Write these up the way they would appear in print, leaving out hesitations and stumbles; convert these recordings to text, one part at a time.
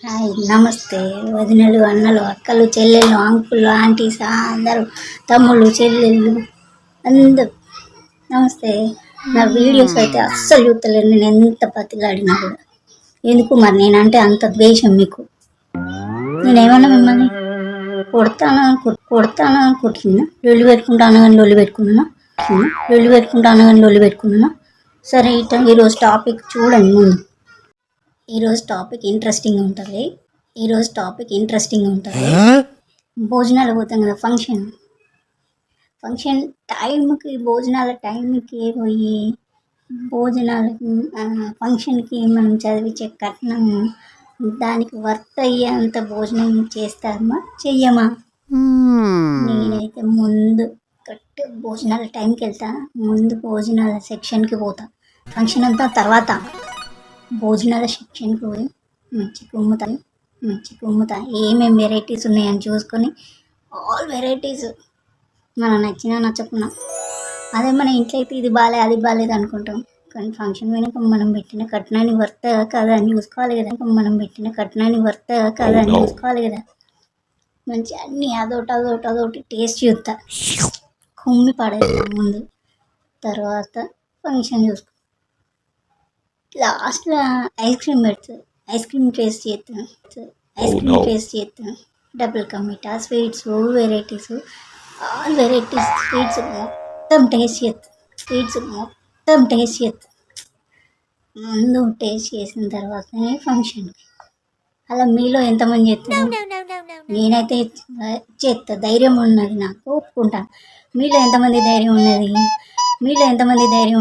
Hi నమస్తే వదినలు అన్నలు అక్కలు చెల్లెళ్ళు అంకుళ్ళు ఆంటీస్ అందరూ తమ్ముళ్ళు చెల్లెళ్ళు అందరూ నమస్తే. నా వీడియోస్ అయితే అస్సలు చూస్తలేను. నేను ఎంత బతిలాడినా కూడా ఎందుకు మరి నేనంటే అంత ద్వేషం మీకు? నేనేమన్నా మిమ్మల్ని కొడతాను అనుకుంటున్నా? లొల్లి పెట్టుకుంటాను కానీ లొల్లి పెట్టుకున్నాను. సరే ఈరోజు టాపిక్ చూడండి. ముందు ఈరోజు టాపిక్ ఇంట్రెస్టింగ్ ఉంటుంది. భోజనాలు పోతాం కదా, ఫంక్షన్ టైంకి, భోజనాల టైంకి పోయి ఫంక్షన్కి మనం చదివించే కట్నం దానికి వర్త్ అయ్యేంత భోజనం చేస్తామా చెయ్యమా? నేనైతే ముందు కరెక్ట్ భోజనాల టైంకి వెళ్తా. ముందు భోజనాల సెక్షన్కి పోతా. ఫంక్షన్ అంతా తర్వాత భోజనాల సెక్షన్కి పోయి మంచి కుమ్ముతా. ఏమేమి వెరైటీస్ ఉన్నాయని చూసుకొని ఆల్ వెరైటీస్ మనం నచ్చినా నచ్చకున్నా, అదే మన ఇంట్లో అయితే ఇది బాగాలేదు అది బాగాలేదు అనుకుంటాం. కానీ ఫంక్షన్ వెనుక మనం పెట్టిన కట్నాన్ని వర్త కదా అని చూసుకోవాలి కదా. మంచి అన్నీ అదొకటి టేస్ట్ చూస్తా, కుమ్మి పడేస్తా ముందు. తర్వాత ఫంక్షన్ చూసుకో. లాస్ట్లో ఐస్ క్రీమ్ పెడుతుంది. ఐస్ క్రీమ్ టేస్ట్ చేస్తాను. డబుల్ కా మీఠా, sweets, varieties, all varieties sweets మొత్తం టేస్ట్ చేస్తా. ముందు టేస్ట్ చేసిన తర్వాతనే ఫంక్షన్కి. అలా మీలో ఎంతమంది చేస్తారు? నేనైతే చేస్తా. ధైర్యం ఉన్నది, నాకు ఒప్పుకుంటాను. మీలో ఎంతమంది ధైర్యం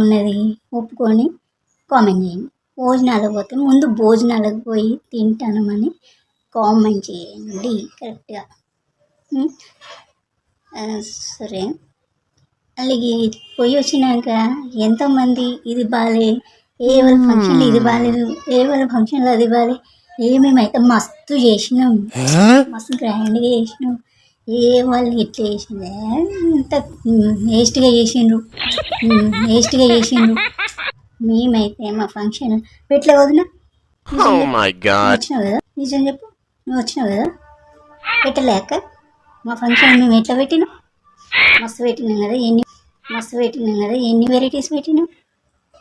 ఉన్నది ఒప్పుకొని కామెంట్ చేయండి. ముందు భోజనాలకు పోయి తింటానమని కామెంట్ చేయండి కరెక్ట్గా. సరే, అలాగే పోయి వచ్చినాక ఎంతమంది ఇది బాగాలే, ఏ వాళ్ళ ఫంక్షన్లో ఇది బాగాలేదు, ఏ వాళ్ళ ఫంక్షన్లో అది బాగాలే, ఏమేమైతే మస్తు చేసినాం, మస్తు గ్రాండ్గా చేసినాం, ఏ వాళ్ళు ఇట్లా చేసిందే అంత వేస్ట్గా చేసిండ్రు. మేమైతే మా ఫంక్షన్ పెట్లే వదిన. వచ్చినావు కదా, నిజం చెప్పు, నువ్వు వచ్చినావు కదా, పెట్టలేక మా ఫంక్షన్ మేము ఎట్లా పెట్టినాం? మస్తు పెట్టినాం కదా, ఎన్ని వెరైటీస్ పెట్టినాం.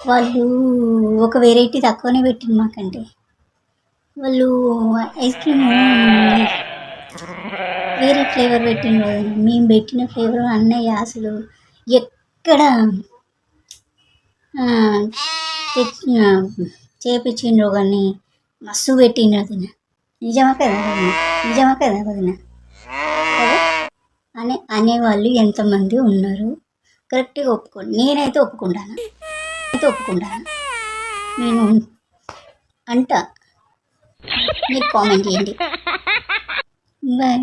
వాళ్ళు ఒక వెరైటీ తక్కువనే పెట్టింది మాకంటే. వాళ్ళు ఐస్ క్రీమ్ వేరే ఫ్లేవర్ పెట్టిండ్రు. మేము పెట్టిన ఫ్లేవర్ అన్నయ్య అసలు ఎక్కడ చేపించిండ్రు కానీ మస్తు పెట్టిండ్రు వదిన. నిజమా కదా వదిన? అనేవాళ్ళు ఎంతమంది ఉన్నారు? కరెక్ట్గా ఒప్పుకోండి. నేనైతే ఒప్పుకుంటాను. నేను అంట, మీరు కామెంట్ చేయండి. బాయ్.